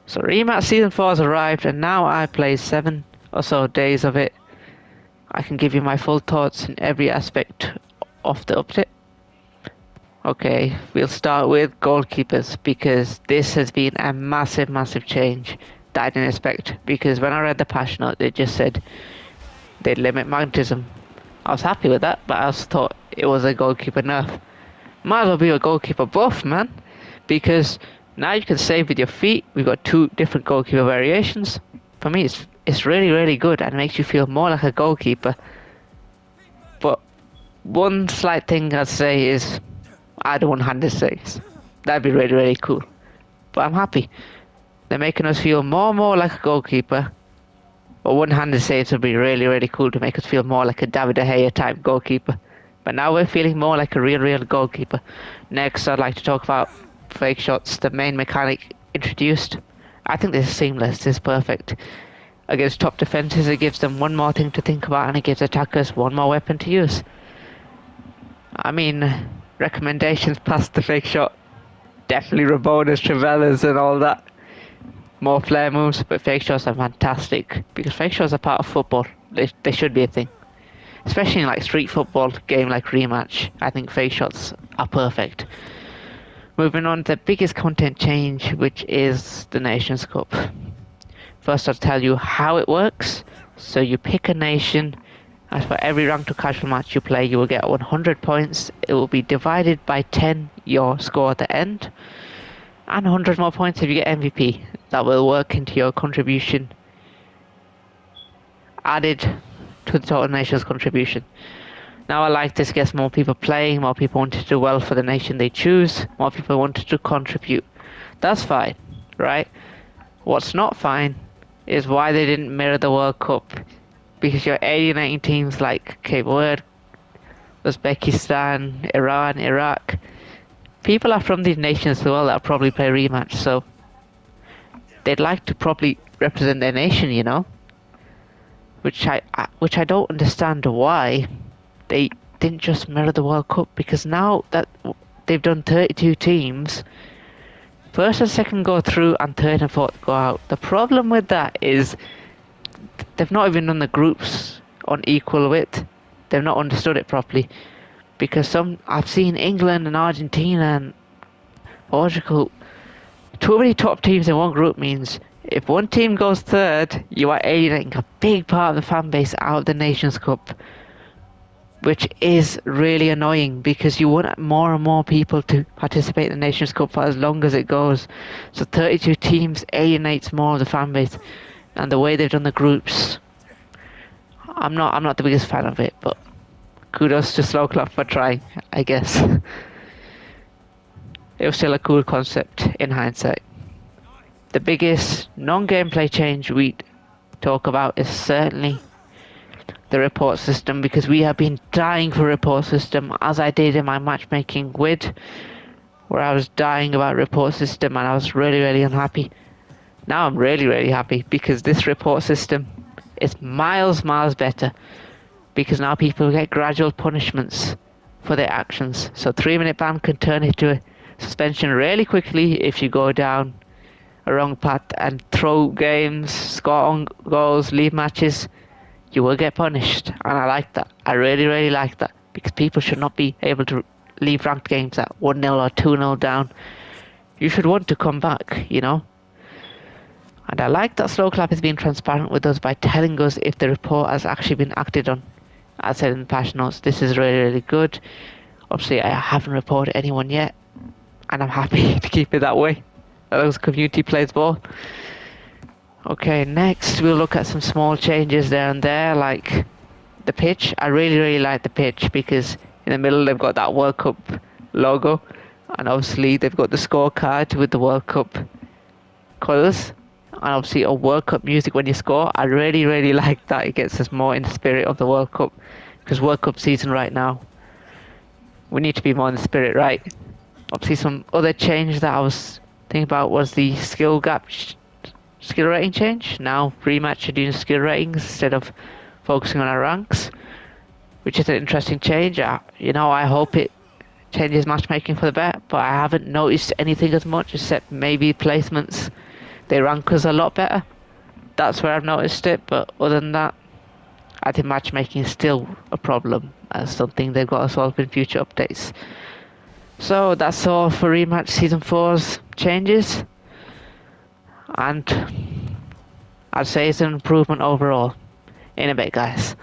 So Rematch Season 4 has arrived, and now I played 7 or so days of it. I can give you my full thoughts in every aspect of the update. Okay, we'll start with goalkeepers, because this has been a massive change that I didn't expect. Because when I read the patch note, they just said they'd limit magnetism. I was happy with that, but I also thought it was a goalkeeper nerf. Might as well be a goalkeeper buff, man, because now you can save with your feet. We've got 2 different goalkeeper variations. For me, it's really good and makes you feel more like a goalkeeper. But one slight thing I'd say is add one-handed saves. That'd be really cool. But I'm happy. They're making us feel more and more like a goalkeeper. But one-handed saves would be really cool to make us feel more like a David De Gea type goalkeeper. But now we're feeling more like a real goalkeeper. Next, I'd like to talk about fake shots, the main mechanic introduced. I think this is seamless, this is perfect. Against top defences, it gives them one more thing to think about, and it gives attackers one more weapon to use. I mean, recommendations past the fake shot. Definitely Rabonas, Travellas and all that. More flare moves, but fake shots are fantastic. Because fake shots are part of football. They should be a thing. Especially in like street football game like Rematch. I think fake shots are perfect. Moving on to the biggest content change, which is the Nations Cup. First I'll tell you how it works. So you pick a nation, and for every ranked or casual match you play, you will get 100 points. It will be divided by 10, your score at the end, and 100 more points if you get MVP. That will work into your contribution, added to the total nation's contribution. Now I like this, gets more people playing, more people want to do well for the nation they choose, more people wanted to contribute. That's fine, right? What's not fine is why they didn't mirror the World Cup. Because you're alienating teams like Cape Verde, Uzbekistan, Iran, Iraq. People are from these nations as well that probably play Rematch, so they'd like to probably represent their nation, you know? Which I don't understand why they didn't just mirror the World Cup, because now that they've done 32 teams, first and second go through and third and fourth go out. The problem with that is they've not even done the groups on equal width. They've not understood it properly, because I've seen England and Argentina and Portugal, too many top teams in one group means if one team goes third, you are alienating a big part of the fan base out of the Nations Cup, which is really annoying because you want more and more people to participate in the Nations Cup for as long as it goes. So 32 teams alienates more of the fan base, and the way they've done the groups, I'm not the biggest fan of it, but kudos to Slow Club for trying, I guess. It was still a cool concept in hindsight. The biggest non-gameplay change we talk about is certainly the report system, because we have been dying for a report system, as I did in my matchmaking WID, where I was dying about report system and I was really unhappy. Now I'm really happy because this report system is miles better, because now people get gradual punishments for their actions. So 3-minute ban can turn into a suspension really quickly if you go down a wrong path and throw games, score on goals, leave matches. You will get punished, and I like that. I really like that, because people should not be able to leave ranked games at 1-0 or 2-0 down. You should want to come back, you know. And I like that Slow Clap has been transparent with us by telling us if the report has actually been acted on. As I said in the patch notes, this is really good. Obviously I haven't reported anyone yet, and I'm happy to keep it that way. Those community plays ball. Okay, next we'll look at some small changes there and there, like the pitch. I really like the pitch, because in the middle they've got that World Cup logo, and obviously they've got the scorecard with the World Cup colours, and obviously a World Cup music when you score. I really like that. It gets us more in the spirit of the World Cup, because World Cup season right now, we need to be more in the spirit, right? Obviously some other change that I was thinking about was the skill rating change. Now Rematch are doing skill ratings instead of focusing on our ranks, which is an interesting change. You know, I hope it changes matchmaking for the better, but I haven't noticed anything as much, except maybe placements They rank us a lot better. That's where I've noticed it, but other than that, I think matchmaking is still a problem and something they've got to solve in future updates. So that's all for Rematch Season 4's changes, and I'd say it's an improvement overall. In a bit, guys.